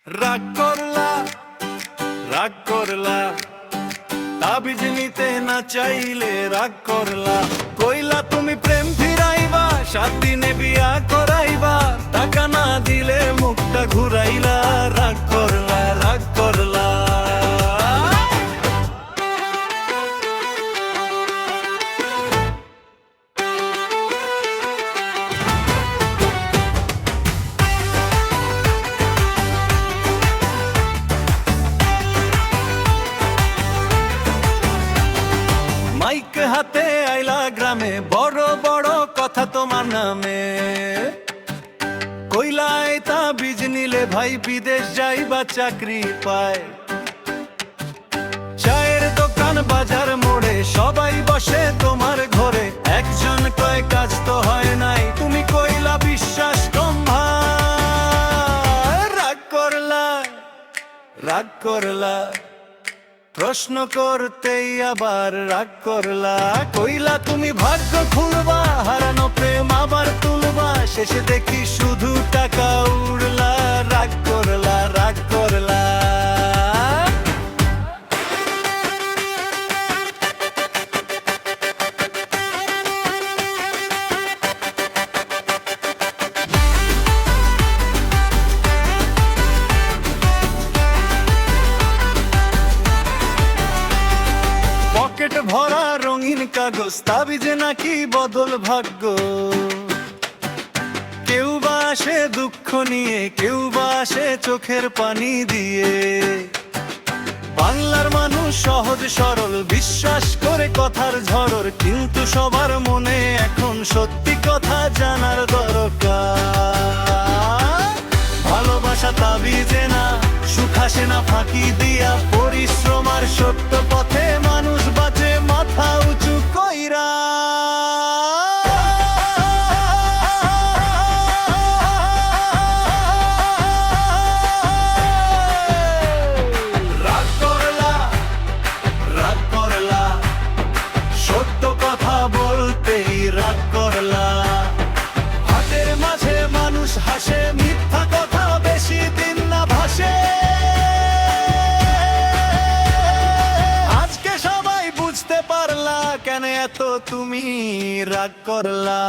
রাগ করলা, রাগ করলা, তাবিজ নিতে না চাইলে রাগ করলা। কইলা তুমি প্রেম ফিরাইবা, 7 দিনে বিয়া করাইবা, টাকা না দিলে মুখটা ঘুরাইলা। রাগ করলা, রাগ করলা। মাইক হাতে আইলা গ্রামে, বড় বড় কথা তোমার নামে। কইলাই তাবিজ নিলে ভাই বিদেশ যাইবা চাকরি পায়। চায়ের দোকান বাজার মোড়ে সবাই বসে তোমার ঘরে, একজন কয় কাজ তো হয় নাই, তুমি কইলা বিশ্বাস কম ভাই। রাগ করলা, রাগ করলা, প্রশ্ন করতেই আবার রাগ করলা। কইলা তুমি ভাগ্য খুলবা, হারানো প্রেম আবার তুলবা, শেষে দেখি শুধু টাকা উড়লা। রাগ করলা, রাগ করলা। পকেট ভরা রঙিন কাগজ, তাবিজে নাকি বদল ভাগ্য। কেউ বা আসে দুঃখ নিয়ে, কেউ বা আসে চোখের পানি দিয়ে। বাংলার মানুষ সহজ সরল, বিশ্বাস করে কথার ঝড়র, কিন্তু সবার মনে এখন সত্যি কথা জানার দরকার। ভালোবাসা তাবিজে না, সুখ আসে না ফাঁকি দিয়া, পরিশ্রম আর সত্য পথে মানুষ বাঁচে মাথা উঁচু কইরা। রাগ করলা, রাগ করলা, সত্য কথা বলতেই রাগ করলা। হাতের মাঝে মানুষ হাসে, মিথ্যা কথা বেশি দিন না ভাসে। আজকে সবাই বুঝতে পারলা কেন এত তুমি রাগ করলা।